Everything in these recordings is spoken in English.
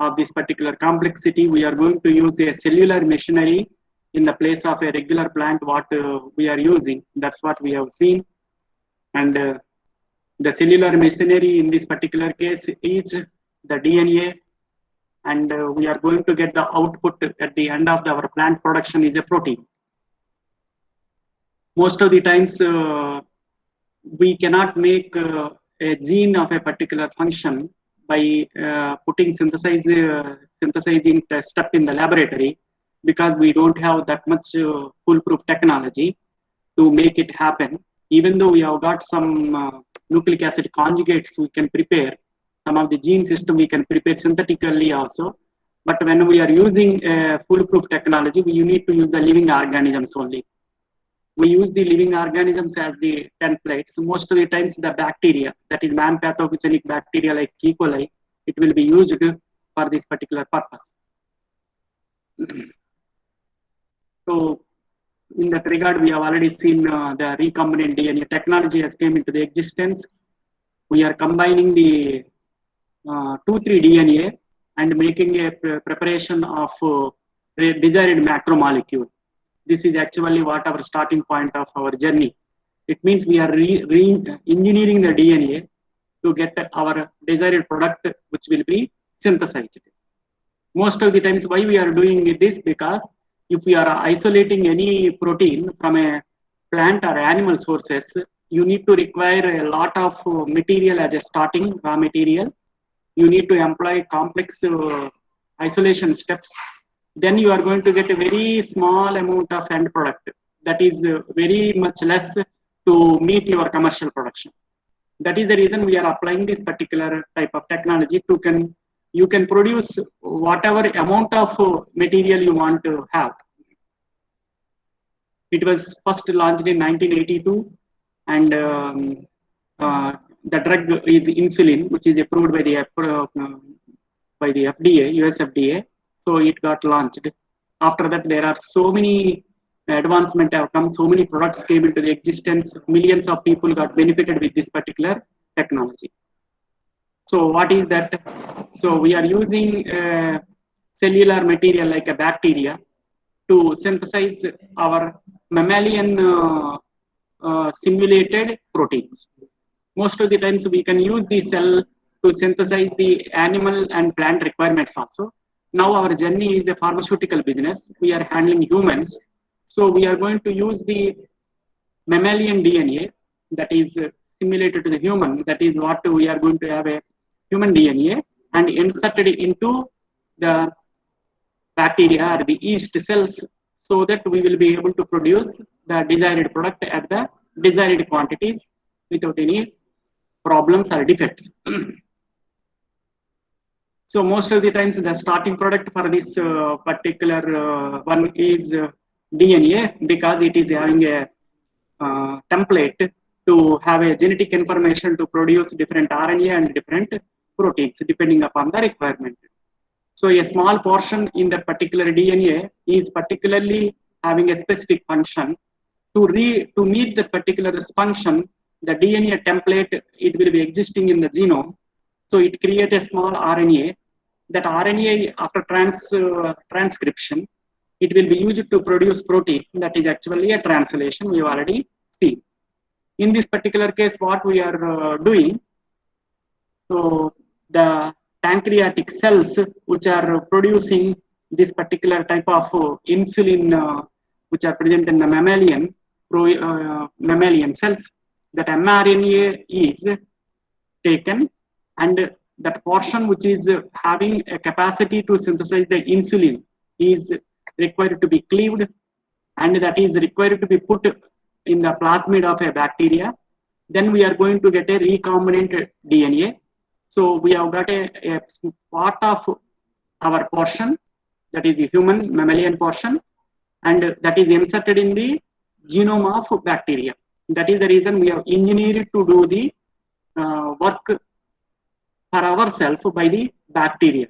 of this particular complexity, we are going to use a cellular machinery in the place of a regular plant what we are using. That's what we have seen. And the cellular machinery in this particular case is the DNA, and we are going to get the output at the end of our plant production is a protein. Most of the times we cannot make a gene of a particular function by putting synthesizing step in the laboratory, because we don't have that much foolproof technology to make it happen. Even though we have got some nucleic acid conjugates we can prepare, some of the gene system we can prepare synthetically also, but when we are using foolproof technology, you need to use the living organisms only. We use the living organisms as the templates. Most of the times the bacteria, that is non-pathogenic bacteria like E. coli, it will be used for this particular purpose. So in that regard, we have already seen the recombinant DNA technology has came into the existence. We are combining the 2,3 DNA and making a preparation of desired macromolecule. This is actually what our starting point of our journey. It means we are engineering the DNA to get our desired product, which will be synthesized. Most of the times, why we are doing this? Because if we are isolating any protein from a plant or animal sources, you need to require a lot of material as a starting raw material. You need to employ complex isolation steps. Then you are going to get a very small amount of end product that is very much less to meet your commercial production. That is the reason we are applying this particular type of technology to you can produce whatever amount of material you want to have. It was first launched in 1982, and the drug is insulin, which is approved by the FDA, US FDA. So it got launched. After that, there are so many advancements have come, so many products came into the existence, millions of people got benefited with this particular technology. So what is that? So we are using cellular material like a bacteria to synthesize our mammalian simulated proteins. Most of the times we can use the cell to synthesize the animal and plant requirements also. Now our journey is a pharmaceutical business. We are handling humans. So we are going to use the mammalian DNA that is simulated to the human. That is what we are going to have a human DNA and insert it into the bacteria or the yeast cells, so that we will be able to produce the desired product at the desired quantities without any problems or defects. So most of the times the starting product for this particular one is DNA, because it is having a template to have a genetic information to produce different RNA and different proteins depending upon the requirement. So a small portion in that particular DNA is particularly having a specific function. To meet the particular function, the DNA template, it will be existing in the genome. So it creates a small RNA. That RNA, after transcription, it will be used to produce protein. That is actually a translation we have already seen. In this particular case, what we are doing, so the pancreatic cells which are producing this particular type of insulin, which are present in the mammalian cells, that mRNA is taken, and that portion which is having a capacity to synthesize the insulin is required to be cleaved, and that is required to be put in the plasmid of a bacteria. Then we are going to get a recombinant DNA. So we have got a part of our portion, that is the human mammalian portion, and that is inserted in the genome of bacteria. That is the reason we have engineered to do the work for ourselves by the bacteria.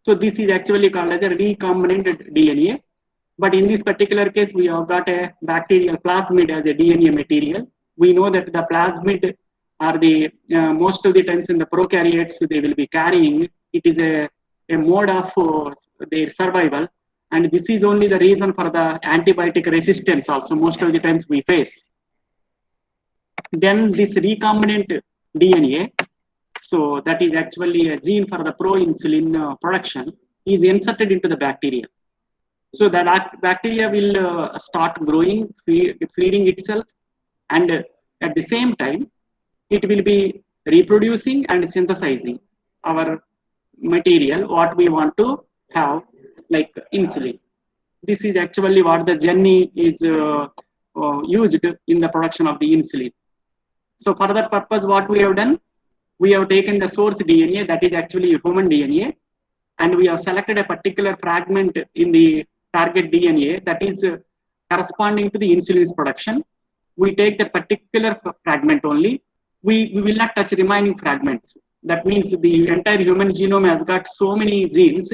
So this is actually called as a recombinant DNA. But in this particular case, we have got a bacterial plasmid as a DNA material. We know that the plasmid are the most of the times in the prokaryotes they will be carrying. It is a a mode of their survival, and this is only the reason for the antibiotic resistance also most of the times we face. Then this recombinant DNA, so that is actually a gene for the pro-insulin production, is inserted into the bacteria. So that bacteria will start growing, feeding itself, and at the same time, it will be reproducing and synthesizing our material, what we want to have, like insulin. This is actually what the journey is used in the production of the insulin. So for that purpose, what we have done, we have taken the source DNA, that is actually human DNA, and we have selected a particular fragment in the target DNA that is corresponding to the insulin's production. We take that particular fragment only. We will not touch remaining fragments. That means the entire human genome has got so many genes,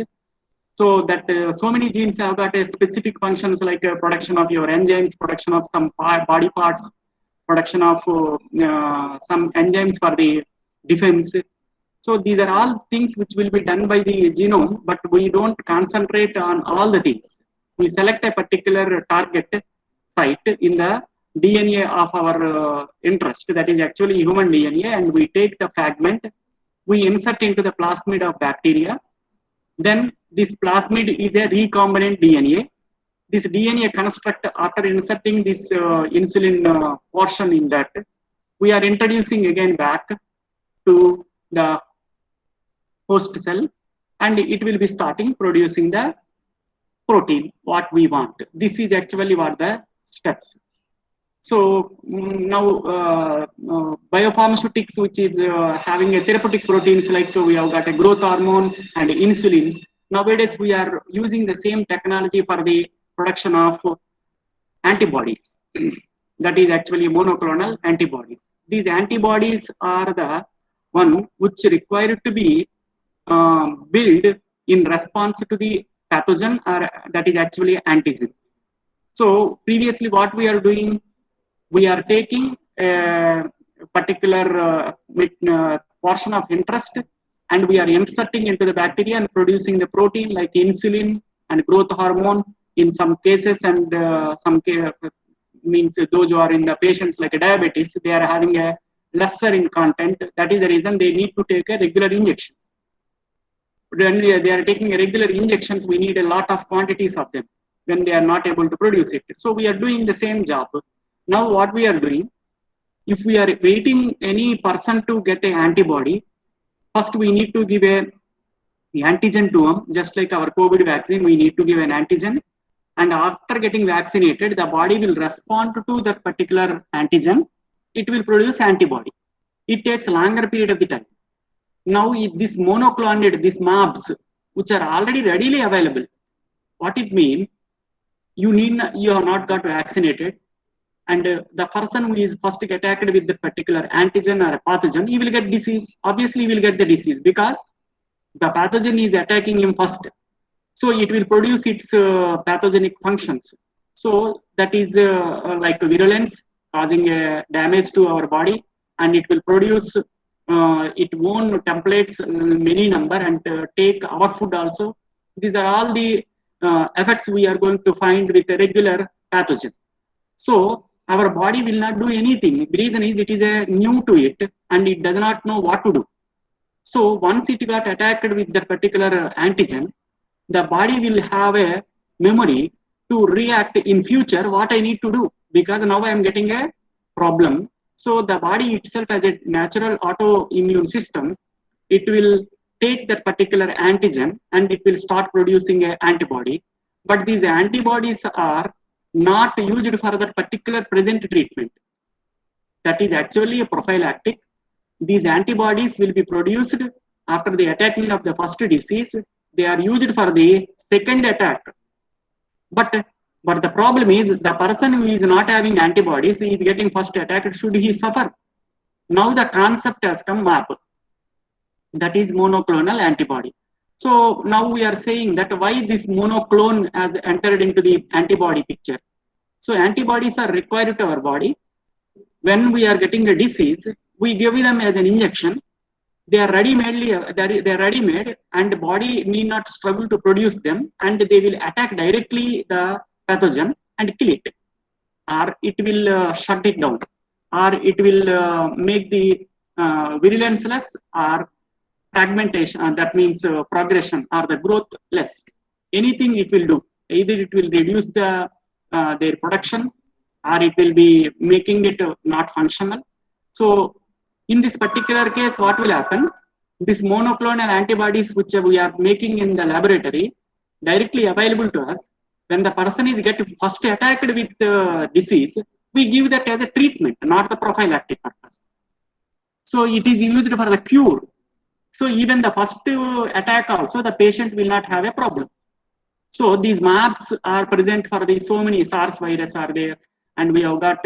so that so many genes have got a specific functions like production of your enzymes, production of some body parts, production of some enzymes for the defense. So these are all things which will be done by the genome, but we don't concentrate on all the things. We select a particular target site in the DNA of our interest, that is actually human DNA, and we take the fragment, we insert into the plasmid of bacteria. Then this plasmid is a recombinant DNA. This DNA construct, after inserting this insulin portion in that, we are introducing again back to the host cell, and it will be starting producing the protein what we want. This is actually what the steps. So now biopharmaceutics, which is having a therapeutic proteins, like we have got a growth hormone and insulin. Nowadays we are using the same technology for the production of antibodies. That is actually monoclonal antibodies. These antibodies are the one which require to be built in response to the pathogen, or that is actually antigen. So previously what we are doing, we are taking a particular portion of interest, and we are inserting into the bacteria and producing the protein like insulin and growth hormone in some cases, and some means those who are in the patients like diabetes, they are having a lesser in content. That is the reason they need to take a regular injections. When they are taking a regular injections, we need a lot of quantities of them when they are not able to produce it. So we are doing the same job. Now what we are doing, if we are waiting any person to get an antibody, first we need to give the antigen to them, just like our COVID vaccine, we need to give an antigen. And after getting vaccinated, the body will respond to that particular antigen. It will produce antibody. It takes longer period of the time. Now, if this monoclonal, these MABs, which are already readily available, what it means, you have not got vaccinated, and the person who is first attacked with the particular antigen or a pathogen, he will get disease. Obviously, he will get the disease because the pathogen is attacking him first. So it will produce its pathogenic functions. So that is like virulence, causing damage to our body, and it will produce its own templates, many number, and take our food also. These are all the effects we are going to find with a regular pathogen. So our body will not do anything. The reason is it is new to it, and it does not know what to do. So once it got attacked with that particular antigen, the body will have a memory to react in future what I need to do, because now I am getting a problem. So the body itself has a natural autoimmune system. It will take that particular antigen and it will start producing an antibody. But these antibodies are not used for that particular present treatment. That is actually a prophylactic. These antibodies will be produced after the attacking of the first disease. They are used for the second attack. But the problem is the person who is not having antibodies is getting first attack. Should he suffer? Now the concept has come up. That is monoclonal antibody. So now we are saying that why this monoclone has entered into the antibody picture. So antibodies are required to our body. When we are getting a disease, we give them as an injection. They are they're ready made, and the body need not struggle to produce them, and they will attack directly the pathogen and kill it, or it will shut it down, or it will make the virulence less, or fragmentation, that means progression or the growth less. Anything it will do. Either it will reduce their production, or it will be making it not functional. So in this particular case, what will happen? This monoclonal antibodies which we are making in the laboratory directly available to us. When the person is get first attacked with disease, we give that as a treatment, not the prophylactic purpose. So it is used for the cure. So even the first attack also, the patient will not have a problem. So these maps are present for the so many SARS virus are there, and we have got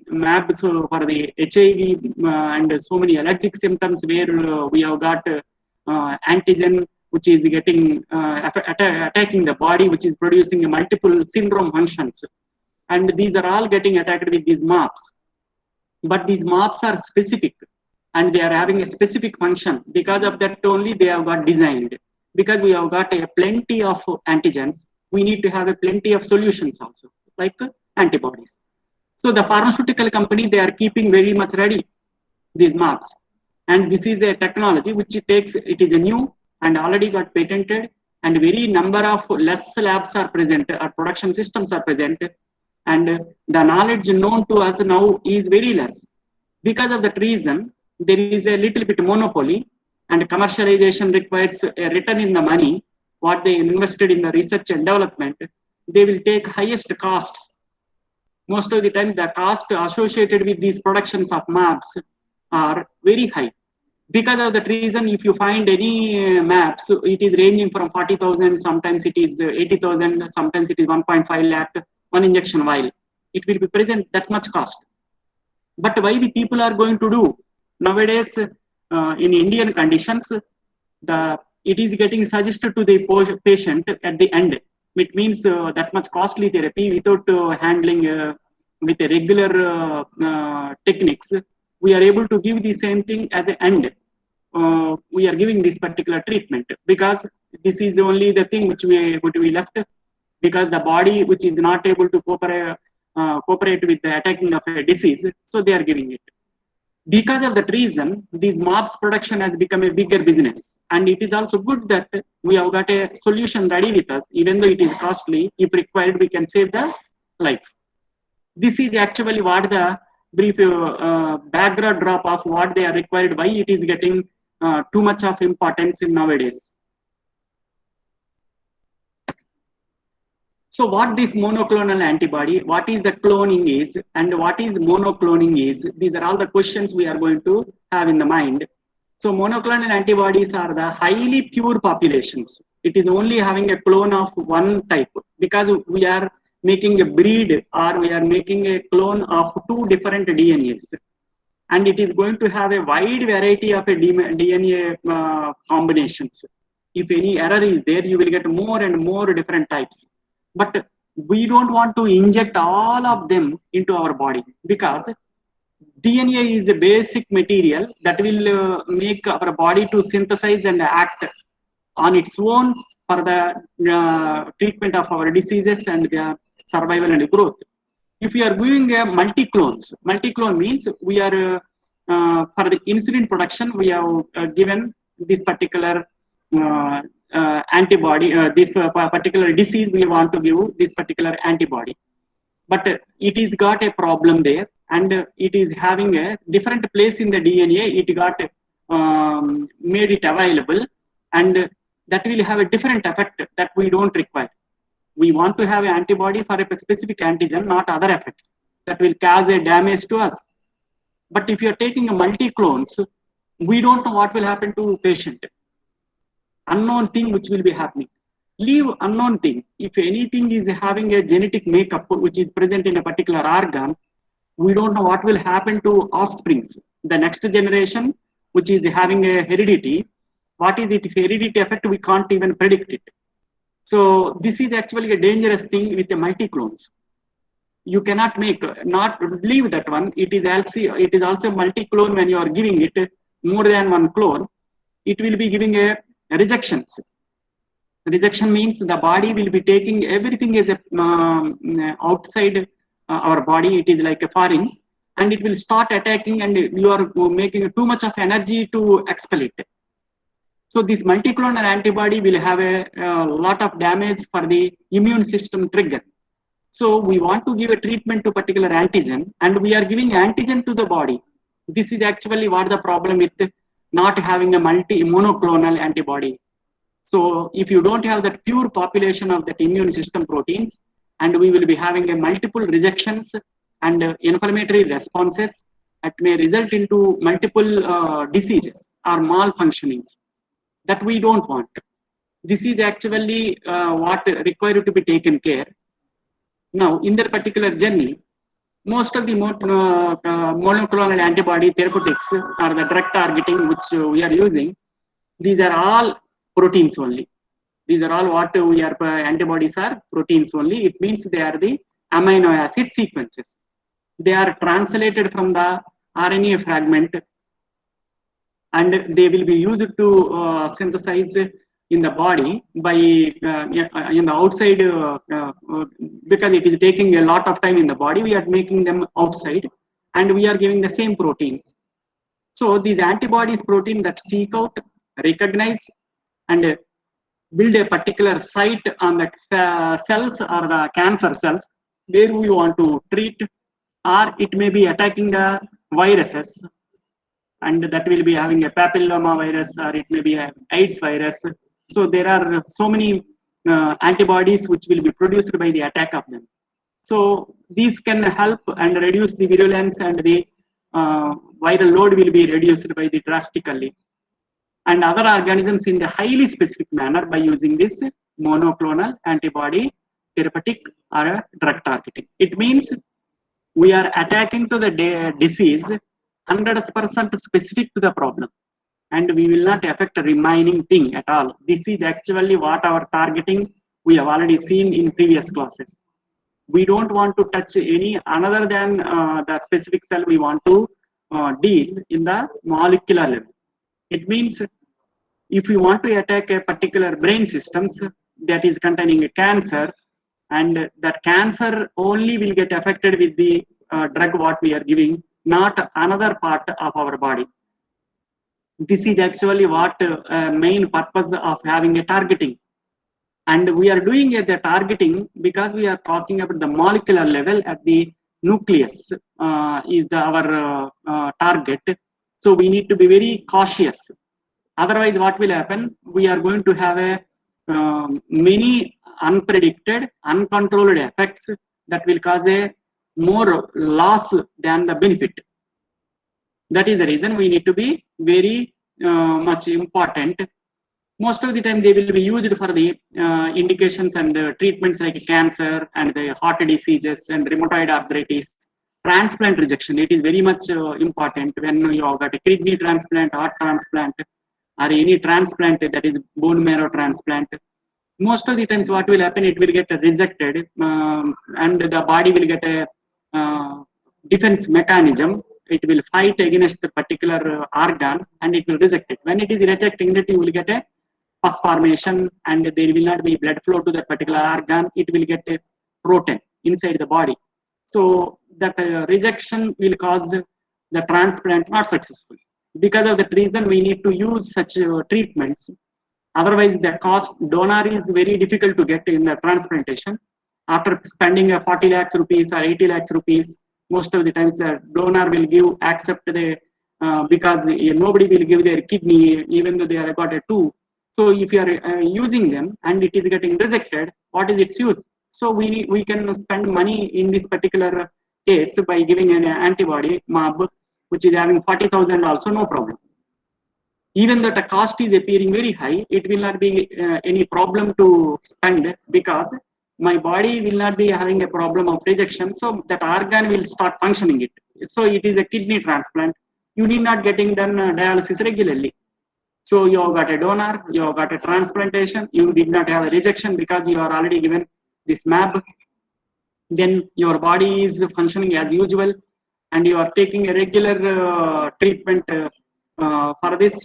maps for the HIV and so many allergic symptoms where we have got antigen which is getting attacking the body, which is producing multiple syndrome functions, and these are all getting attacked with these maps. But these maps are specific, and they are having a specific function. Because of that only they have got designed. Because we have got a plenty of antigens, we need to have a plenty of solutions also, like antibodies. So the pharmaceutical company, they are keeping very much ready these maps. And this is a technology which it is a new and already got patented, and very number of less labs are present, or production systems are present, and the knowledge known to us now is very less. Because of that reason, there is a little bit monopoly, and commercialization requires a return in the money what they invested in the research and development. They will take highest costs. Most of the time the cost associated with these productions of maps are very high. Because of that reason, if you find any maps, it is ranging from 40,000, sometimes it is 80,000, sometimes it is 1.5 lakh, one injection vial. It will be present that much cost. But why the people are going to do? Nowadays, in Indian conditions, it is getting suggested to the patient at the end. It means that much costly therapy without handling with a regular techniques. We are able to give the same thing as an end. We are giving this particular treatment because this is only the thing which we left, because the body which is not able to cooperate with the attacking of a disease, so they are giving it. Because of that reason, these MOBs production has become a bigger business, and it is also good that we have got a solution ready with us. Even though it is costly, if required, we can save the life. This is actually what the brief background drop of what they are required, why it is getting too much of importance in nowadays. So what this monoclonal antibody, what is the cloning is, and what is monocloning is, these are all the questions we are going to have in the mind. So monoclonal antibodies are the highly pure populations. It is only having a clone of one type, because we are making a breed, or we are making a clone of two different DNAs. And it is going to have a wide variety of a DNA combinations. If any error is there, you will get more and more different types. But we don't want to inject all of them into our body, because DNA is a basic material that will make our body to synthesize and act on its own for the treatment of our diseases and survival and growth. If we are doing multi-clone means we are for the insulin production, we have given this particular antibody, this particular disease we want to give this particular antibody. But it is got a problem there, and it is having a different place in the DNA. It got made it available, and that will have a different effect that we don't require. We want to have an antibody for a specific antigen, not other effects that will cause a damage to us. But if you are taking a multi-clones, we don't know what will happen to patient. Unknown thing which will be happening. Leave unknown thing. If anything is having a genetic makeup which is present in a particular organ, we don't know what will happen to offsprings. The next generation, which is having a heredity, what is it? If heredity effect, we can't even predict it. So this is actually a dangerous thing with the multi-clones. You cannot not leave that one. It is also multi-clone when you are giving it. more than one clone, it will be giving a rejections. Rejection means the body will be taking everything as a outside our body. It is like a foreign, and it will start attacking, and you are making too much of energy to expel it. So this multiclonal antibody will have a lot of damage for the immune system trigger. So we want to give a treatment to particular antigen, and we are giving antigen to the body. This is actually what the problem with not having a monoclonal antibody. So if you don't have that pure population of that immune system proteins, and we will be having a multiple rejections and inflammatory responses that may result into multiple diseases or malfunctionings that we don't want. This is actually what required to be taken care. Now, in that particular journey, most of the monoclonal antibody therapeutics or the drug targeting which we are using, these are all proteins only. These are all what we are antibodies are proteins only. It means they are the amino acid sequences. They are translated from the RNA fragment, and they will be used to synthesize in the body by in the outside because it is taking a lot of time in the body. We are making them outside, and we are giving the same protein. So these antibodies protein that seek out, recognize, and build a particular site on the cells or the cancer cells where we want to treat, or it may be attacking the viruses, and that will be having a papilloma virus, or it may be a AIDS virus. So there are so many antibodies which will be produced by the attack of them. So these can help and reduce the virulence, and the viral load will be reduced by the drastically, and other organisms in the highly specific manner by using this monoclonal antibody therapeutic or a drug targeting. It means we are attacking to the disease 100% specific to the problem, and we will not affect the remaining thing at all. This is actually what our targeting we have already seen in previous classes. We don't want to touch any other than the specific cell. We want to deal in the molecular level. It means if we want to attack a particular brain systems that is containing a cancer, and that cancer only will get affected with the drug what we are giving, not another part of our body. This is actually what main purpose of having a targeting. And we are doing the targeting because we are talking about the molecular level at the nucleus is our target. So we need to be very cautious. Otherwise, what will happen? We are going to have a many unpredicted, uncontrolled effects that will cause a more loss than the benefit. That is the reason we need to be very much important. Most of the time they will be used for the indications and treatments like cancer and the heart diseases and rheumatoid arthritis. Transplant rejection, it is very much important when you have got a kidney transplant, heart transplant, or any transplant that is bone marrow transplant. Most of the times what will happen, it will get rejected and the body will get a defense mechanism. It will fight against the particular organ and it will reject it. When it is rejecting it, you will get a pus formation and there will not be blood flow to that particular organ. It will get a protein inside the body. So that rejection will cause the transplant not successful. Because of that reason, we need to use such treatments. Otherwise, the cost donor is very difficult to get in the transplantation. After spending 40 lakhs rupees or 80 lakhs rupees, most of the times the donor will give, accept the, because nobody will give their kidney, even though they have got a 2. So if you are using them and it is getting rejected, what is its use? So we can spend money in this particular case by giving an antibody, MAB, which is having 40,000 also, no problem. Even though the cost is appearing very high, it will not be any problem to spend because my body will not be having a problem of rejection. So that organ will start functioning it. So it is a kidney transplant. You need not getting done dialysis regularly. So you have got a donor, you have got a transplantation, you did not have a rejection because you are already given this MAB. Then your body is functioning as usual and you are taking a regular treatment for this,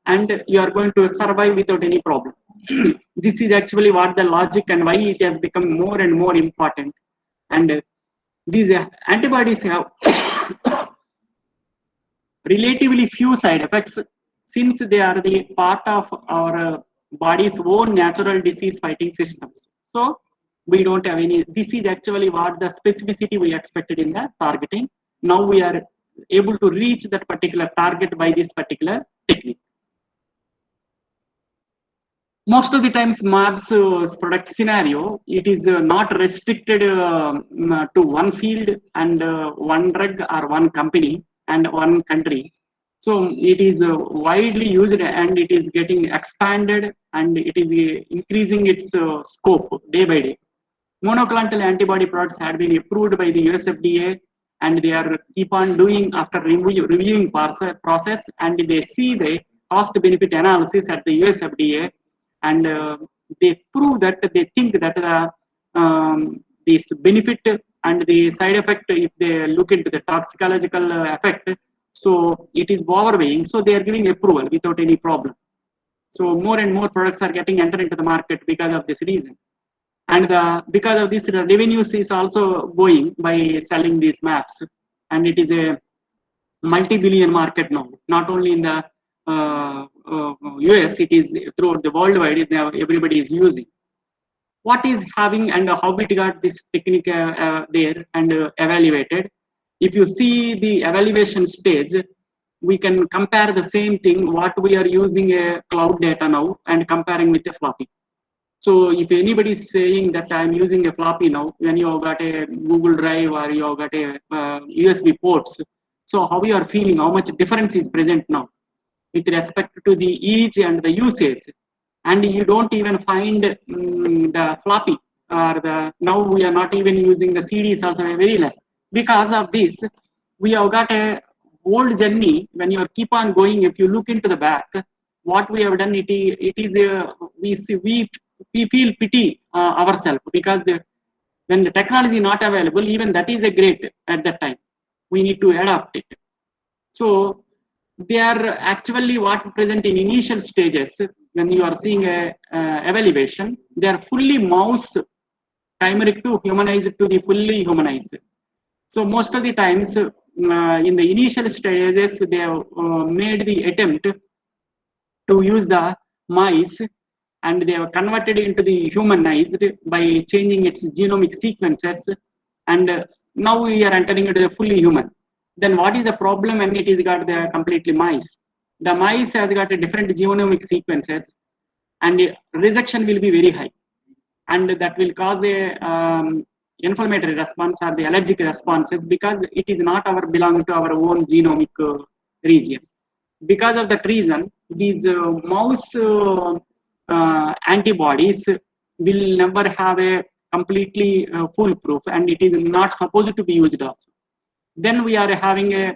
and you are going to survive without any problem. This is actually what the logic and why it has become more and more important. And these antibodies have relatively few side effects, since they are the part of our body's own natural disease fighting systems. So we don't have any. This is actually what the specificity we expected in the targeting. Now we are able to reach that particular target by this particular technique. Most of the times MABS product scenario, it is not restricted to one field and one drug or one company and one country. So it is widely used, and it is getting expanded, and it is increasing its scope day by day. Monoclonal antibody products had been approved by the US FDA, and they are keep on doing after reviewing process, and they see the cost benefit analysis at the US FDA, and they prove that they think that this benefit and the side effect, if they look into the toxicological effect, so it is overweighing, so they are giving approval without any problem. So more and more products are getting entered into the market because of this reason. And because of this, the revenues is also going by selling these MABs, and it is a multi-billion market now. Not only in the US, it is throughout the worldwide. Everybody is using. What is having and how it got this technique there and evaluated? If you see the evaluation stage, we can compare the same thing what we are using a cloud data now and comparing with a floppy. So if anybody is saying that I'm using a floppy now, when you have got a Google Drive or you have got a USB ports, so how you are feeling, how much difference is present now with respect to the each and the usage. And you don't even find the floppy or the, now we are not even using the CDs also very less. Because of this, we have got a old journey. When you keep on going, if you look into the back, what we have done, it is we feel pity ourselves, because when the technology is not available, even that is a great at that time. We need to adapt it. So they are actually what present in initial stages. When you are seeing a evaluation, they are fully mouse chimeric to humanized to the fully humanized. So most of the times in the initial stages, they have made the attempt to use the mice, and they have converted into the humanized by changing its genomic sequences, and now we are entering into the fully human. Then what is the problem when it is got the completely mice? The mice has got a different genomic sequences, and rejection will be very high, and that will cause a inflammatory response or the allergic responses, because it is not belong to our own genomic region. Because of that reason, these mouse antibodies will never have a completely foolproof, and it is not supposed to be used also. Then we are having a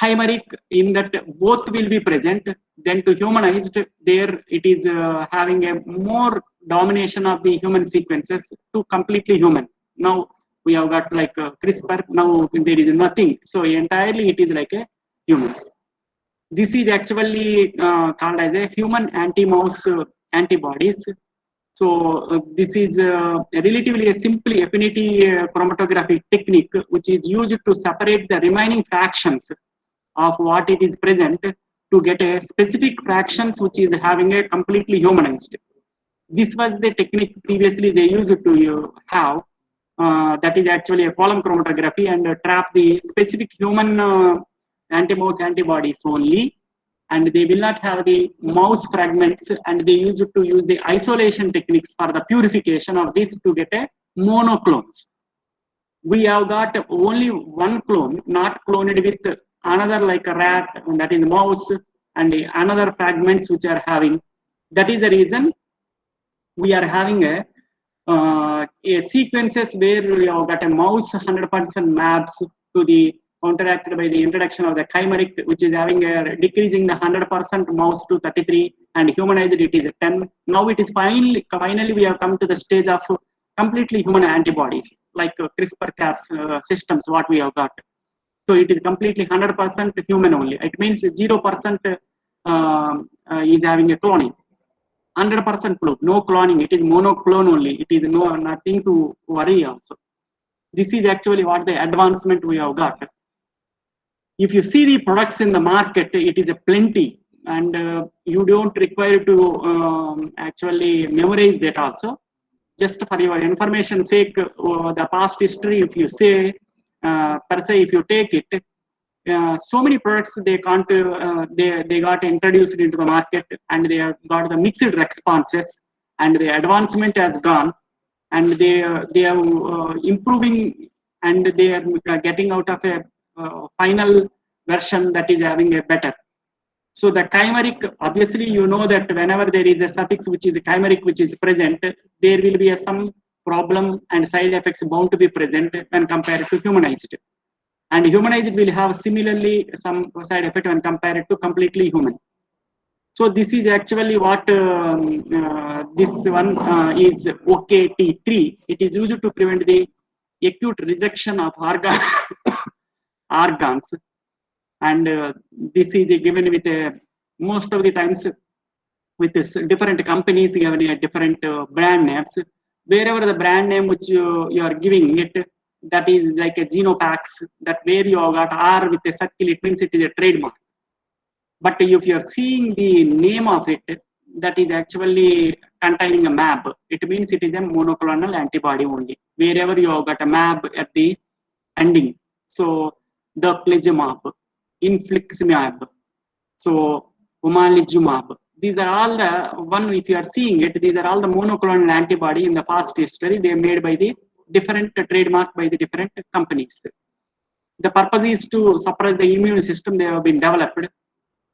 chimeric, in that both will be present. Then to humanized, there it is having a more domination of the human sequences to completely human. Now we have got like CRISPR, now there is nothing, so entirely it is like a human. This is actually called as a human anti-mouse antibodies. So this is relatively a simple affinity chromatography technique, which is used to separate the remaining fractions of what it is present to get a specific fractions which is having a completely humanized. This was the technique previously they used to have. That is actually a column chromatography, and trap the specific human anti-mouse antibodies only, and they will not have the mouse fragments, and they used to use the isolation techniques for the purification of this to get a monoclones. We have got only one clone, not cloned with another like a rat, and that is mouse, and another fragments which are having. That is the reason we are having a sequences where we have got a mouse 100% maps to the counteracted by the introduction of the chimeric, which is having a decreasing the 100% mouse to 33, and humanized it is 10. Now it is finally we have come to the stage of completely human antibodies, like CRISPR-Cas systems what we have got. So it is completely 100% human only. It means 0% is having a cloning. 100% clone, no cloning. It is monoclone only. It is nothing to worry also. This is actually what the advancement we have got. If you see the products in the market, it is a plenty, and you don't require to actually memorize that also. Just for your information sake, the past history, if you say, per se, if you take it, so many products they can't, they got introduced into the market, and they have got the mixed responses, and the advancement has gone, and they are improving, and they are getting out of a final version that is having a better. So the chimeric, obviously, you know that whenever there is a suffix which is a chimeric which is present, there will be some problem and side effects bound to be present when compared to humanized. And humanized will have similarly some side effect when compared to completely human. So this is actually what this one is OKT3. It is used to prevent the acute rejection of organs. And this is given with most of the times with this different companies given a different brand names. Wherever the brand name which you are giving it, that is like a Genopax, that where you have got R with a circle, it means it is a trademark. But if you are seeing the name of it, that is actually containing a mAb. It means it is a monoclonal antibody only. Wherever you have got a mAb at the ending. So daclizumab, infliximab, so omalizumab. These are all the one, if you are seeing it, these are all the monoclonal antibody in the past history. They are made by the different trademark by the different companies. The purpose is to suppress the immune system. They have been developed.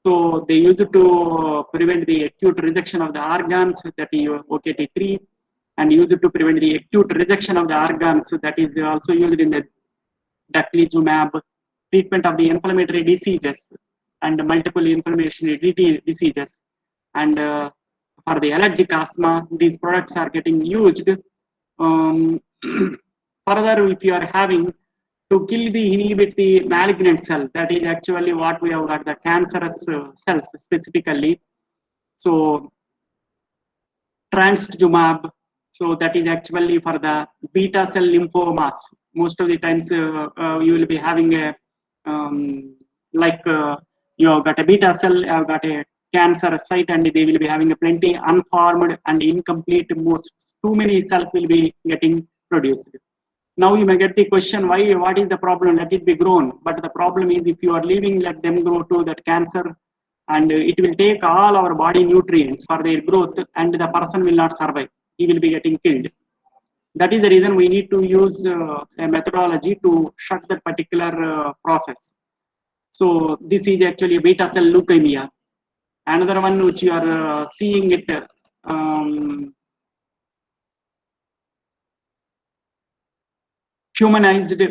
So they use it to prevent the acute rejection of the organs, that is OKT3, and use it to prevent the acute rejection of the organs, that is also used in the daclizumab, treatment of the inflammatory diseases and multiple inflammatory diseases. And for the allergic asthma, these products are getting used. Further, if you are having to kill the inhibit the malignant cell, that is actually what we have got, the cancerous cells specifically. So trastuzumab, so that is actually for the beta cell lymphomas. Most of the times you will be having a you have got a beta cell, you have got a cancer site, and they will be having a plenty unformed and incomplete. Most too many cells will be getting produced. Now you may get the question, why? What is the problem? Let it be grown. But the problem is, if you are leaving, let them grow to that cancer, and it will take all our body nutrients for their growth, and the person will not survive. He will be getting killed. That is the reason we need to use a methodology to shut that particular process. So this is actually beta cell leukemia. Another one which you are seeing it. Humanized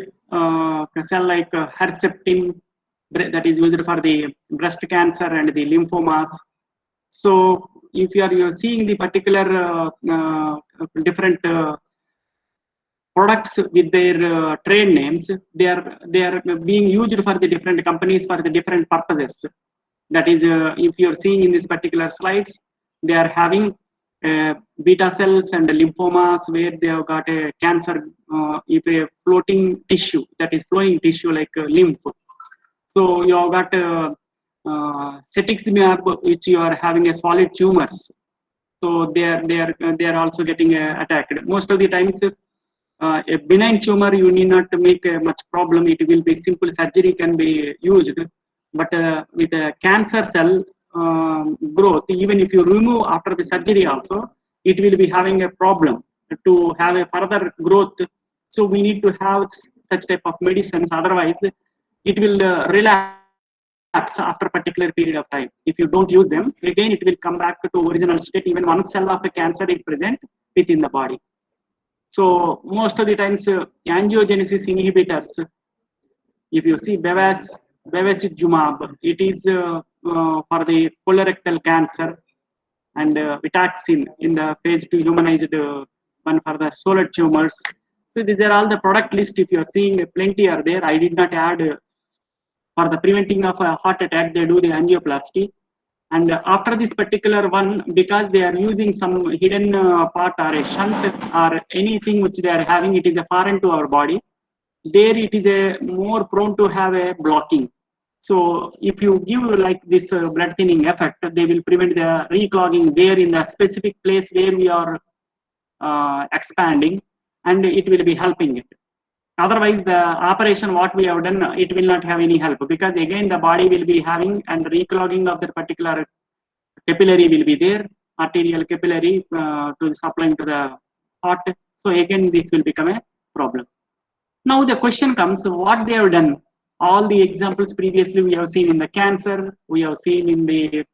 cell like Herceptin, that is used for the breast cancer and the lymphomas. So if you are seeing the particular different products with their trade names, they are being used for the different companies for the different purposes. That is, if you are seeing in this particular slides, they are having beta cells and lymphomas where they have got a cancer, if a floating tissue, that is flowing tissue like lymph. So you have got cetuximab, which you are having a solid tumors. So they are also getting attacked. Most of the times, a benign tumor, you need not make much problem. It will be simple surgery can be used. But with a cancer cell growth, even if you remove after the surgery also, it will be having a problem to have a further growth. So we need to have such type of medicines. Otherwise, it will relapse after a particular period of time. If you don't use them, again it will come back to original state. Even one cell of a cancer is present within the body. So most of the times, angiogenesis inhibitors, if you see bevacizumab, it is for the colorectal cancer, and Vitaxin in the phase 2 humanized one for the solid tumors. So these are all the product list. If you are seeing plenty are there. I did not add for the preventing of a heart attack, they do the angioplasty. And after this particular one, because they are using some hidden part or a shunt or anything which they are having, it is a foreign to our body. There it is a more prone to have a blocking. So if you give like this blood thinning effect, they will prevent the reclogging there in the specific place where we are expanding, and it will be helping it. Otherwise, the operation what we have done, it will not have any help, because again the body will be having and reclogging of the particular capillary will be there, arterial capillary to supplying to the heart. So again this will become a problem. Now the question comes, what they have done. All the examples previously we have seen in the cancer, we have seen in the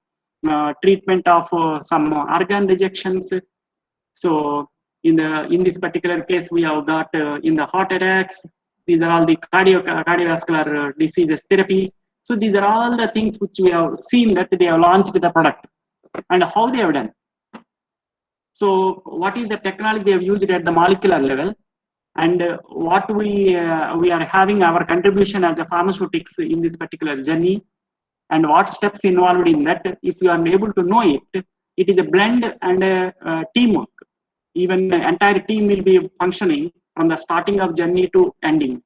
treatment of some organ rejections. So in this particular case, we have got in the heart attacks. These are all the cardiovascular diseases therapy. So these are all the things which we have seen that they have launched the product, and how they have done. So what is the technology they have used at the molecular level, and what we are having our contribution as a pharmaceutics in this particular journey, and what steps involved in that. If you are able to know it, it is a blend and a teamwork. Even the entire team will be functioning from the starting of journey to ending.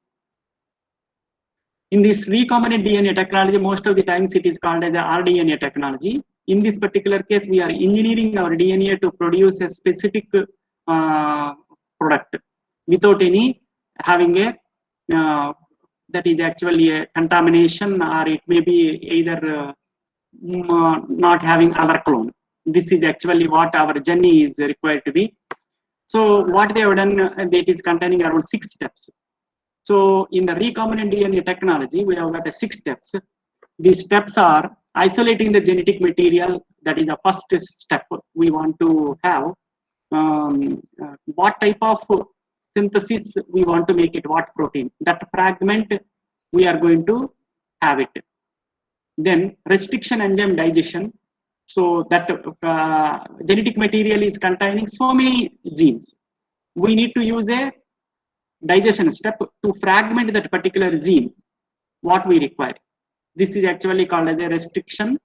In this recombinant DNA technology, most of the times it is called as a rDNA technology. In this particular case, we are engineering our DNA to produce a specific product without any having a that is actually a contamination, or it may be either not having other clone. This is actually what our journey is required to be. So what they have done, it is containing around 6 steps. So in the recombinant DNA technology, we have got 6 steps. These steps are isolating the genetic material. That is the first step we want to have. What type of synthesis we want to make it, what protein. That fragment we are going to have it. Then restriction enzyme digestion. So that genetic material is containing so many genes. We need to use a digestion step to fragment that particular gene, what we require. This is actually called as a restriction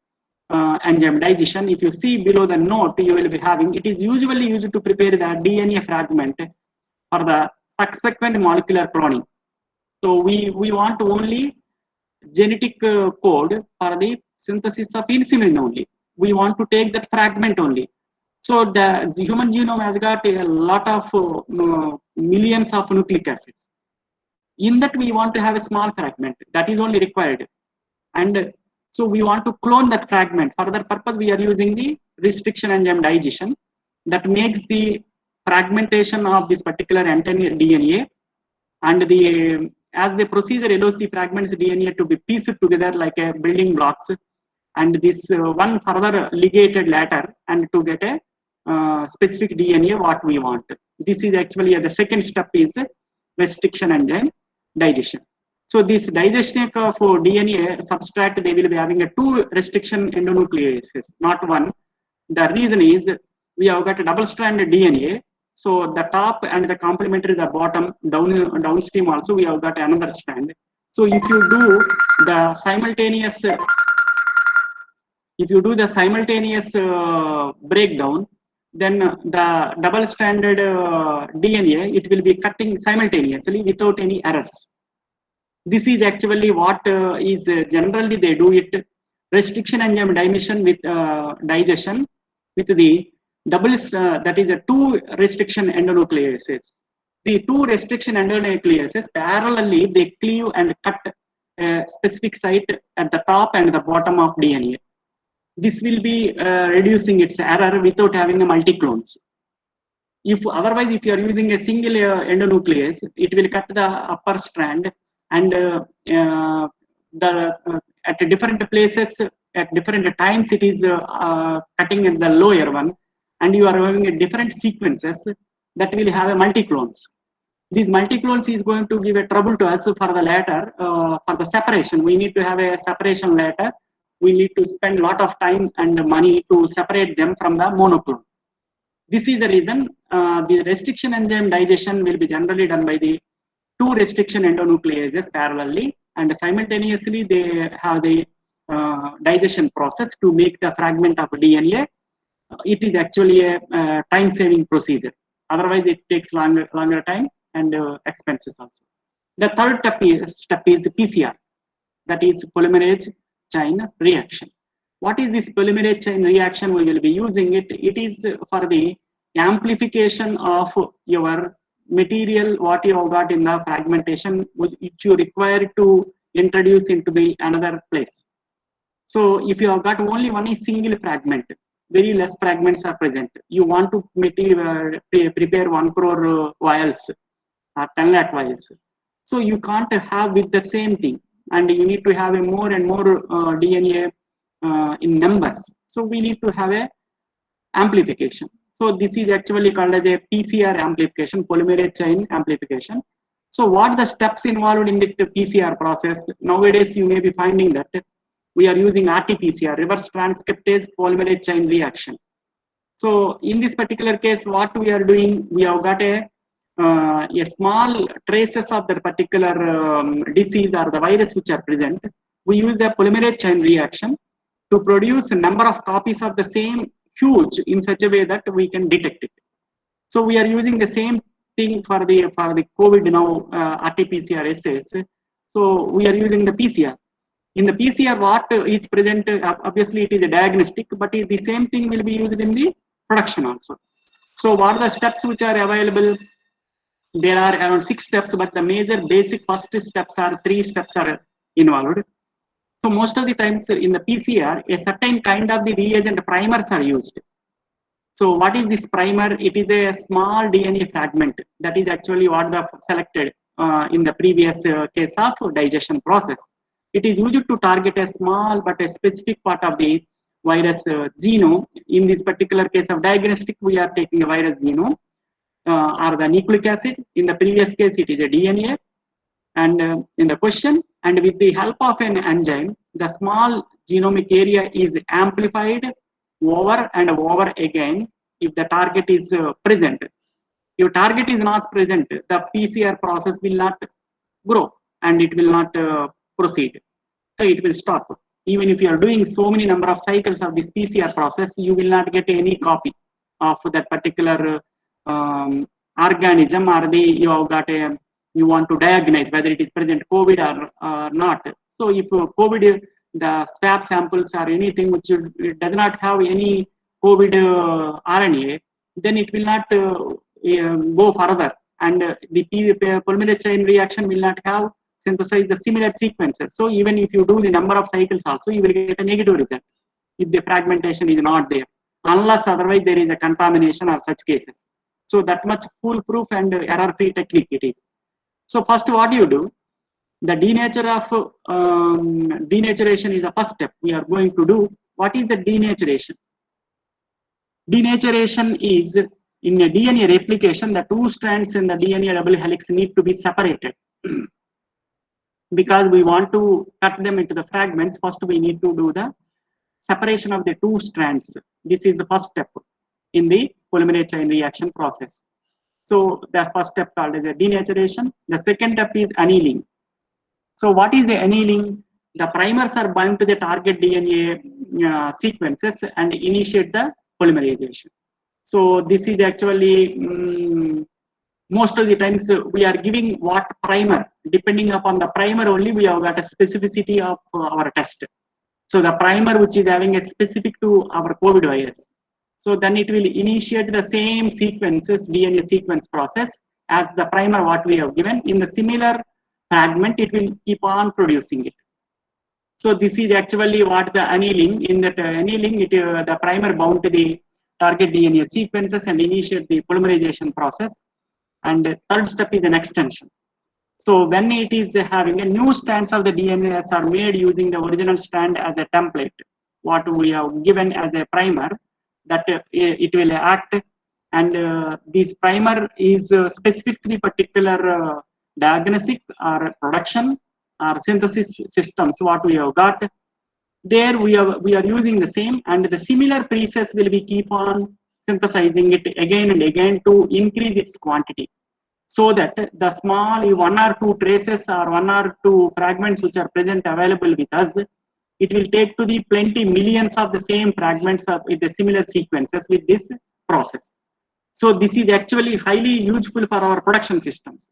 enzyme digestion. If you see below the note, you will be having, it is usually used to prepare the DNA fragment for the subsequent molecular cloning. So we want only genetic code for the synthesis of insulin only. We want to take that fragment only. So the human genome has got a lot of millions of nucleic acids. In that we want to have a small fragment that is only required. And so we want to clone that fragment. For that purpose, we are using the restriction enzyme digestion that makes the fragmentation of this particular entire DNA, and as the procedure allows the fragments DNA to be pieced together like a building blocks, and this one further ligated later, and to get a specific DNA what we want. This is actually the second step is restriction enzyme digestion. So this digestion of DNA substrate, they will be having a 2 restriction endonucleases, not 1. The reason is we have got a double-stranded DNA. So the top and the complementary the bottom downstream also we have got another strand. So if you do the simultaneous breakdown, then the double-stranded DNA, it will be cutting simultaneously without any errors. This is actually what is generally they do it. Restriction enzyme digestion with digestion with the that is a 2 restriction endonucleases. The 2 restriction endonucleases parallelly they cleave and cut a specific site at the top and the bottom of DNA. This will be reducing its error without having a multi-clones. If otherwise, if you are using a single endonuclease, it will cut the upper strand, and at different places at different times it is cutting in the lower one, and you are having a different sequences that will have a multi-clones. These multi-clones is going to give a trouble to us for the later, for the separation. We need to have a separation later. We need to spend a lot of time and money to separate them from the monoclone. This is the reason the restriction enzyme digestion will be generally done by the 2 restriction endonucleases parallelly, and simultaneously they have the digestion process to make the fragment of DNA. It is actually a time-saving procedure. Otherwise, it takes longer time and expenses also. The third step is PCR, that is polymerase chain reaction. What is this polymerase chain reaction? We will be using it. It is for the amplification of your material, what you have got in the fragmentation, which you require to introduce into the another place. So if you have got only one single fragment, very less fragments are present. You want to prepare 1 crore vials or 10 lakh vials. So you can't have with the same thing, and you need to have a more and more DNA in numbers. So we need to have a amplification. So this is actually called as a PCR amplification, polymerase chain amplification. So what are the steps involved in the PCR process? Nowadays you may be finding that we are using RT-PCR, reverse transcriptase polymerase chain reaction. So in this particular case, what we are doing, we have got a small traces of the particular disease or the virus which are present. We use a polymerase chain reaction to produce a number of copies of the same huge in such a way that we can detect it. So we are using the same thing for the COVID now RT-PCR assays. So we are using the PCR. In the PCR, what is present, obviously it is a diagnostic, but the same thing will be used in the production also. So what are the steps which are available? There are around 6 steps, but the major basic first steps are 3 steps are involved. So most of the times in the PCR, a certain kind of the reagent primers are used. So what is this primer? It is a small DNA fragment that is actually what the selected in the previous case of digestion process. It is used to target a small but a specific part of the virus genome. In this particular case of diagnostic, we are taking a virus genome or the nucleic acid. In the previous case, it is a DNA. And in the question, and with the help of an enzyme, the small genomic area is amplified over and over again if the target is present. If target is not present, the PCR process will not grow and it will not proceed. So it will stop. Even if you are doing so many number of cycles of this PCR process, you will not get any copy of that particular organism, or you have got a, you want to diagnose whether it is present COVID or not. So if COVID, the swab samples or anything which it does not have any COVID RNA, then it will not go further, and the polymerase chain reaction will not have synthesize the similar sequences. So even if you do the number of cycles also, you will get a negative result if the fragmentation is not there, unless otherwise there is a contamination or such cases. So that much foolproof and error-free technique it is. So first what do you do? The denaturation is the first step we are going to do. What is the denaturation? Denaturation is in a DNA replication, the 2 strands in the DNA double helix need to be separated. Because we want to cut them into the fragments, first we need to do the separation of the 2 strands. This is the first step in the polymerase chain reaction process. So the first step called as a denaturation. The second step is annealing. So what is the annealing? The primers are bound to the target DNA sequences and initiate the polymerization. So this is actually most of the times we are giving what primer. Depending upon the primer only, we have got a specificity of our test. So the primer which is having a specific to our COVID virus. So then it will initiate the same sequences, DNA sequence process as the primer what we have given. In the similar fragment, it will keep on producing it. So this is actually what the annealing. In that annealing, the primer bound to the target DNA sequences and initiate the polymerization process. And the third step is an extension. So when it is having a new strands of the DNA are made using the original strand as a template, what we have given as a primer, that it will act, and this primer is specific to the particular diagnostic or production or synthesis systems what we have got. There we are using the same, and the similar process will be keep on synthesizing it again and again to increase its quantity. so that the small one or two traces or one or two fragments which are present available with us, it will take to the plenty millions of the same fragments of with the similar sequences with this process. So this is actually highly useful for our production systems.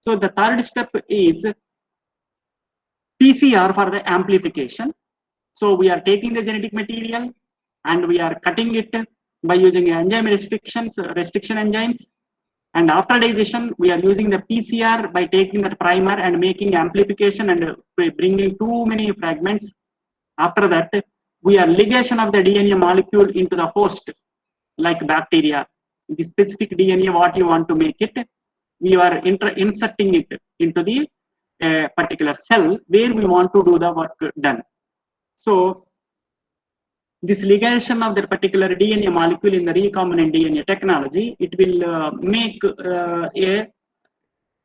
So the third step is PCR for the amplification. So we are taking the genetic material and we are cutting it by using enzyme restriction enzymes. And after digestion, we are using the PCR by taking the primer and making amplification and bringing too many fragments. After that, we are ligation of the DNA molecule into the host, like bacteria. The specific DNA, what you want to make it, we are inserting it into the particular cell where we want to do the work done. So this ligation of that particular DNA molecule in the recombinant DNA technology, it will make a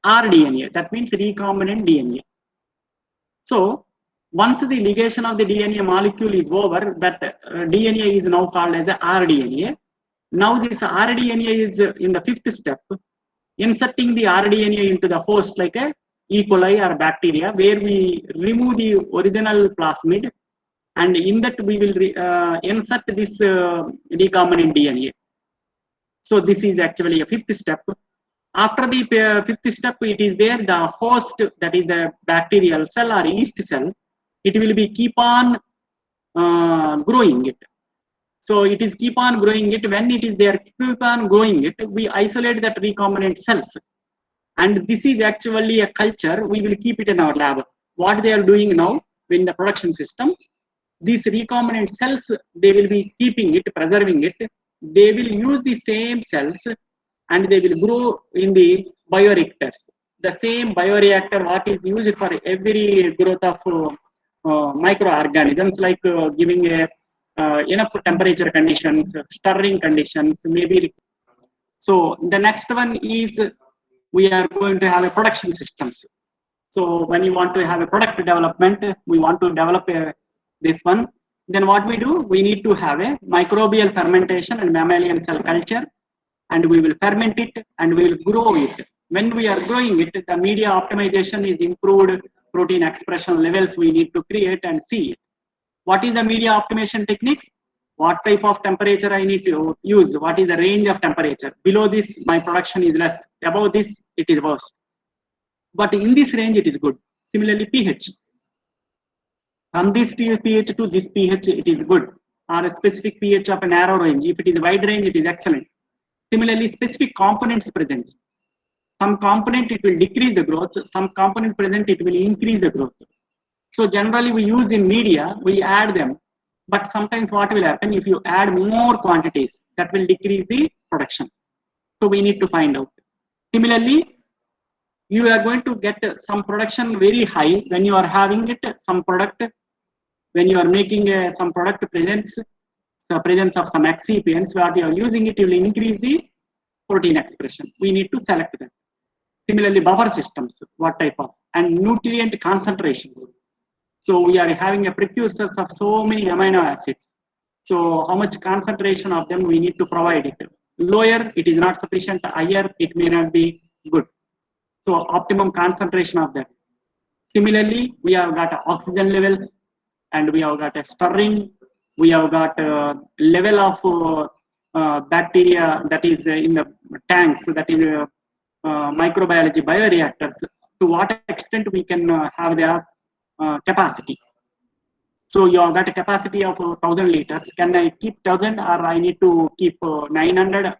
rDNA, that means recombinant DNA. So once the ligation of the DNA molecule is over, that DNA is now called as a rDNA. Now this rDNA is in the fifth step, inserting the rDNA into the host like a E. coli or bacteria, where we remove the original plasmid, and in that we will insert this recombinant DNA. So this is actually a fifth step. After the fifth step, it is there the host, that is a bacterial cell or yeast cell. It will be keep on growing it. So it is keep on growing it. When it is there, keep on growing it, we isolate that recombinant cells. And this is actually a culture, we will keep it in our lab. What they are doing now in the production system, these recombinant cells, they will be keeping it, preserving it. They will use the same cells and they will grow in the bioreactors. The same bioreactor what is used for every growth of microorganisms, like giving a enough temperature conditions, stirring conditions, maybe. So the next one is we are going to have a production systems. So when you want to have a product development, we want to develop this one. Then what we do, we need to have a microbial fermentation and mammalian cell culture, and we will ferment it and we will grow it. When we are growing it, the media optimization is improved, protein expression levels we need to create and see it. What is the media optimization techniques? What type of temperature I need to use? What is the range of temperature? Below this, my production is less. Above this, it is worse. But in this range, it is good. Similarly, pH. From this pH to this pH, it is good. Or a specific pH of a narrow range. If it is wide range, it is excellent. Similarly, specific components present. Some component, it will decrease the growth. Some component present, it will increase the growth. So generally, we use in media, we add them. But sometimes what will happen, if you add more quantities, that will decrease the production. So we need to find out. Similarly, you are going to get some production very high when you are having it, some product, when you are making some product presence, the presence of some excipients, what you are using it, will increase the protein expression. We need to select them. Similarly, buffer systems, what type of, and nutrient concentrations. So we are having a precursors of so many amino acids. So how much concentration of them we need to provide it. Lower, it is not sufficient. Higher, it may not be good. So optimum concentration of that. Similarly, we have got oxygen levels, and we have got a stirring. We have got a level of bacteria that is in the tanks, that is microbiology bioreactors. To what extent we can have their capacity. So you have got a capacity of 1,000 liters. Can I keep 1,000 or I need to keep 900?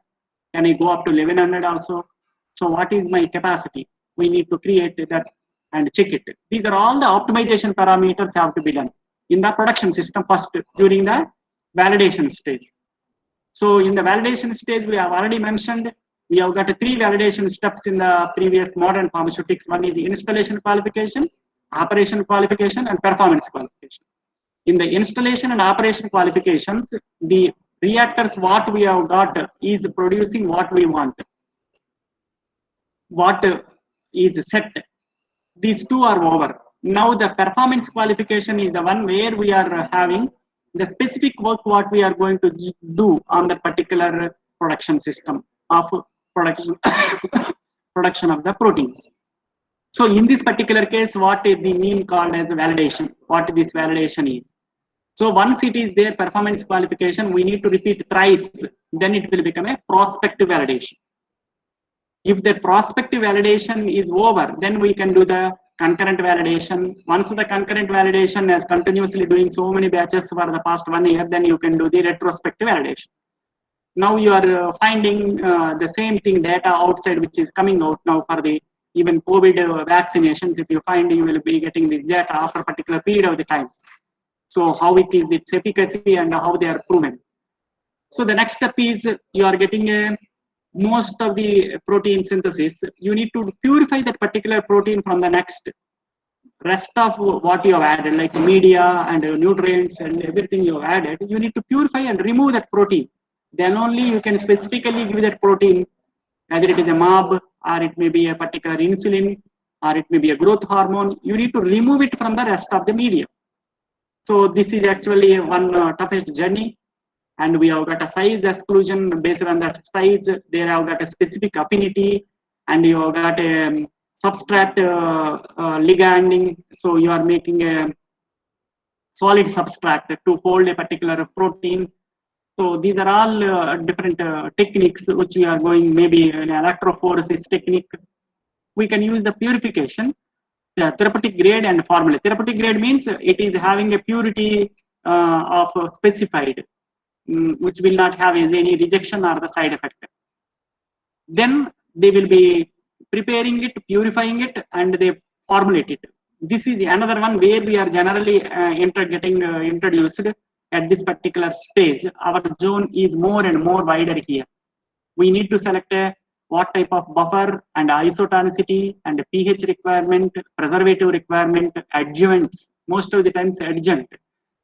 Can I go up to 1,100 also? So what is my capacity? We need to create that and check it. These are all the optimization parameters have to be done in the production system first during the validation stage. So in the validation stage, we have already mentioned, we have got 3 validation steps in the previous modern pharmaceutics. One is the installation qualification, operation qualification, and performance qualification. In the installation and operation qualifications, the reactors what we have got is producing what we want. What is set. These 2 are over. Now the performance qualification is the one where we are having the specific work what we are going to do on the particular production system of production production of the proteins. So in this particular case, what is the mean called as validation? What this validation is? So once it is there, performance qualification, we need to repeat thrice, then it will become a prospective validation. If the prospective validation is over, then we can do the concurrent validation. Once the concurrent validation is continuously doing so many batches for the past 1 year, then you can do the retrospective validation. Now you are finding the same thing data outside, which is coming out now for the even COVID vaccinations. If you find, you will be getting this data after a particular period of the time. So how it is, its efficacy and how they are proven. So the next step is you are getting a most of the protein synthesis. You need to purify that particular protein from the next rest of what you have added, like media and nutrients and everything you have added. You need to purify and remove that protein. Then only you can specifically give that protein, either it is a MAB or it may be a particular insulin or it may be a growth hormone. You need to remove it from the rest of the media. So this is actually one toughest journey, and we have got a size exclusion. Based on that size, they have got a specific affinity, and you have got a substrate liganding. So you are making a solid substrate to hold a particular protein. So these are all different techniques which we are going, maybe an electrophoresis technique. We can use the purification, therapeutic grade and formula. Therapeutic grade means it is having a purity of specified, which will not have any rejection or the side effect. Then they will be preparing it, purifying it, and they formulate it. This is another one where we are generally getting introduced at this particular stage. Our zone is more and more wider here. We need to select what type of buffer and isotonicity and pH requirement, preservative requirement, adjuvants, most of the times adjunct.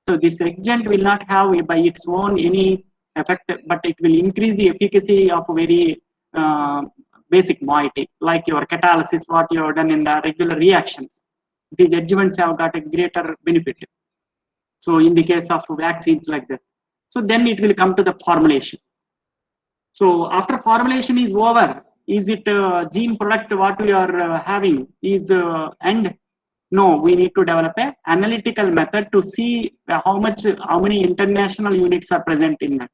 So this adjunct will not have by its own any effect, but it will increase the efficacy of very basic moiety, like your catalysis, what you have done in the regular reactions. These adjuvants have got a greater benefit. So in the case of vaccines like that. So then it will come to the formulation. So after formulation is over, is it gene product what we are having is end? No, we need to develop an analytical method to see how many international units are present in that.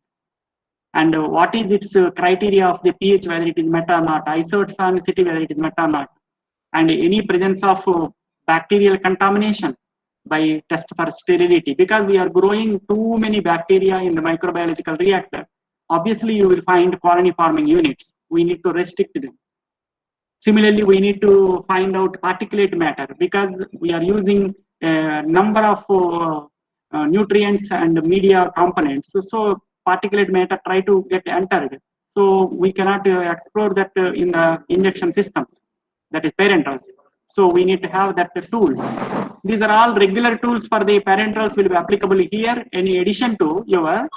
And what is its criteria of the pH, whether it is meta or not, isotonicity, whether it is meta or not, and any presence of bacterial contamination by test for sterility, because we are growing too many bacteria in the microbiological reactor. Obviously, you will find colony forming units. We need to restrict them. Similarly, we need to find out particulate matter, because we are using a number of nutrients and media components. So particulate matter try to get entered. So we cannot explore that in the injection systems, that is parenterals. So we need to have that tools. These are all regular tools for the parenterals will be applicable here. In addition to your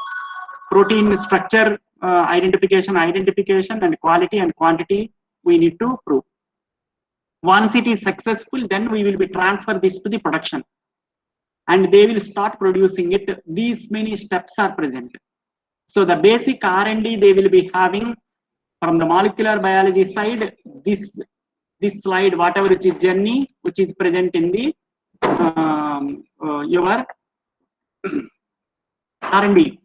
protein structure identification and quality and quantity, we need to prove. Once it is successful, then we will be transfer this to the production, and they will start producing it. These many steps are present. So the basic R&D they will be having from the molecular biology side. This slide, whatever which is journey, which is present in the your R&D.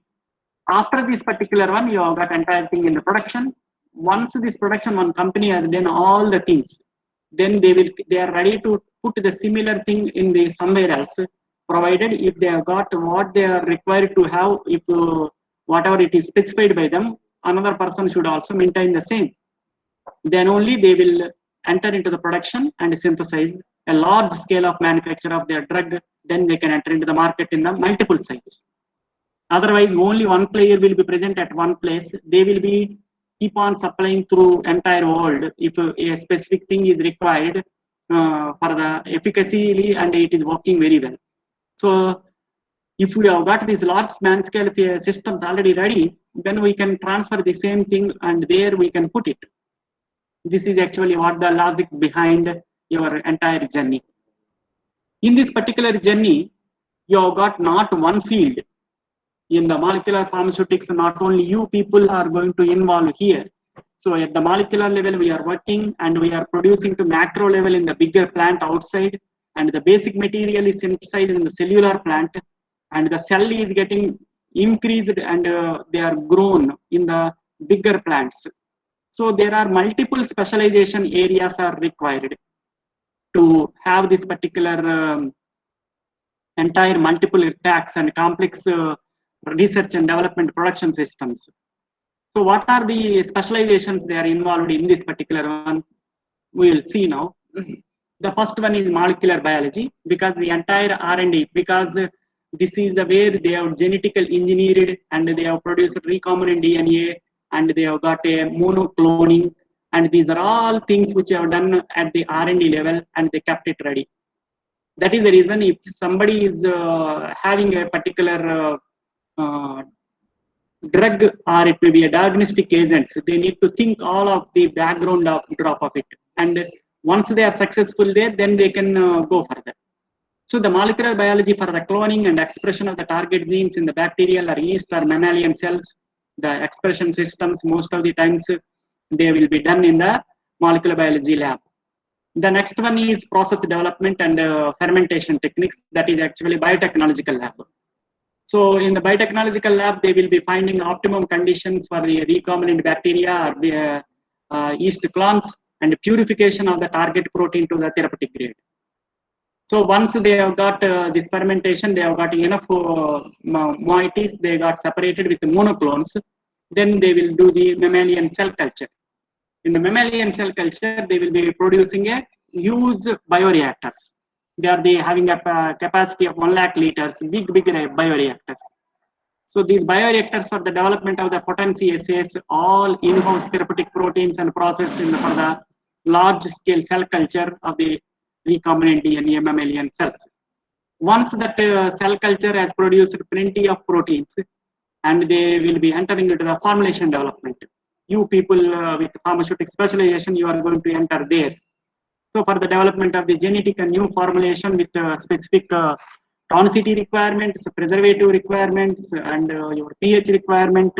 After this particular one, you have got entire thing in the production. Once this production, one company has done all the things, then they are ready to put the similar thing in the somewhere else, provided if they have got what they are required to have, if whatever it is specified by them, another person should also maintain the same. Then only they will enter into the production and synthesize a large scale of manufacture of their drug. Then they can enter into the market in the multiple sites. Otherwise, only one player will be present at one place. They will be keep on supplying through entire world if a specific thing is required for the efficacy and it is working very well. So if we have got these large man scale systems already ready, then we can transfer the same thing and there we can put it. This is actually what the logic behind your entire journey. In this particular journey, you have got not one field. In the molecular pharmaceutics, not only you people are going to involve here. So at the molecular level, we are working and we are producing to macro level in the bigger plant outside, and the basic material is synthesized in the cellular plant, and the cell is getting increased and they are grown in the bigger plants. So there are multiple specialization areas are required to have this particular entire multiple attacks and complex research and development production systems. So what are the specializations they are involved in this particular one? We will see now. The first one is molecular biology, because the entire R&D, because this is the where they have genetically engineered and they have produced recombinant DNA and they have got a monocloning, and these are all things which are done at the R&D level and they kept it ready. That is the reason if somebody is having a particular drug or it may be a diagnostic agents, they need to think all of the background of drop of it, and once they are successful there, then they can go further. So the molecular biology for the cloning and expression of the target genes in the bacterial or yeast or mammalian cells, the expression systems most of the times they will be done in the molecular biology lab. The next one is process development and fermentation techniques, that is actually biotechnological lab. So in the biotechnological lab, they will be finding optimum conditions for the recombinant bacteria or the yeast clones and purification of the target protein to the therapeutic grade. So once they have got this fermentation, they have got enough moieties, they got separated with the monoclones, then they will do the mammalian cell culture. In the mammalian cell culture, they will be producing a huge bioreactors. They are having a capacity of 1 lakh liters, big bioreactors. So these bioreactors for the development of the potency assays, all in-house therapeutic proteins and process for the large-scale cell culture of the recombinant DNA mammalian cells. Once that cell culture has produced plenty of proteins, and they will be entering into the formulation development. You people with pharmaceutics specialization, you are going to enter there. So for the development of the genetic and new formulation with specific tonicity requirements, preservative requirements, and your pH requirement,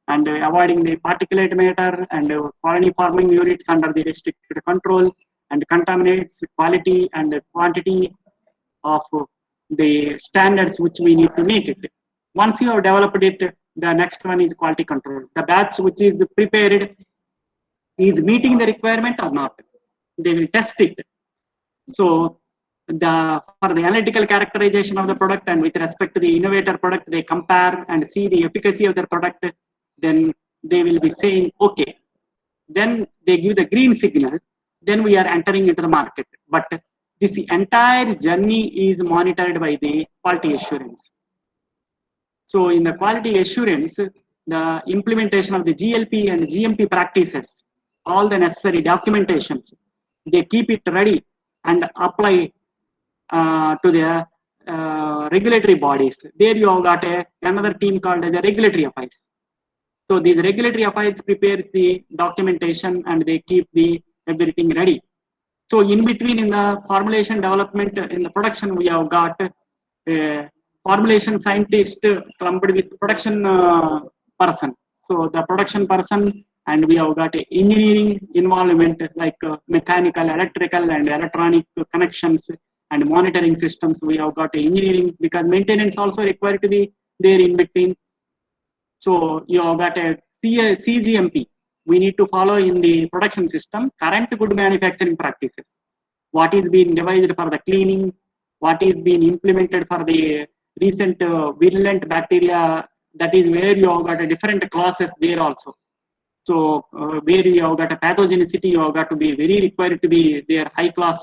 and avoiding the particulate matter and colony forming units under the restricted control, and contaminates quality and quantity of the standards which we need to meet it. Once you have developed it, the next one is quality control. The batch which is prepared is meeting the requirement or not. They will test it. So for the analytical characterization of the product and with respect to the innovator product, they compare and see the efficacy of their product. Then they will be saying, okay. Then they give the green signal. Then we are entering into the market. But this entire journey is monitored by the quality assurance. So in the quality assurance, the implementation of the GLP and GMP practices, all the necessary documentations, they keep it ready and apply to the regulatory bodies. There you have got another team called as a regulatory affairs. So these regulatory affairs prepares the documentation and they keep the everything ready. So in between in the formulation development, in the production, we have got formulation scientist clumped with production person. So the production person, and we have got engineering involvement like mechanical, electrical, and electronic connections and monitoring systems. We have got engineering because maintenance also required to be there in between. So you have got a CGMP. We need to follow in the production system current good manufacturing practices. What is being devised for the cleaning, what is being implemented for the recent virulent bacteria, that is where you have got a different classes there also. So where you have got a pathogenicity, you have got to be very required to be there high class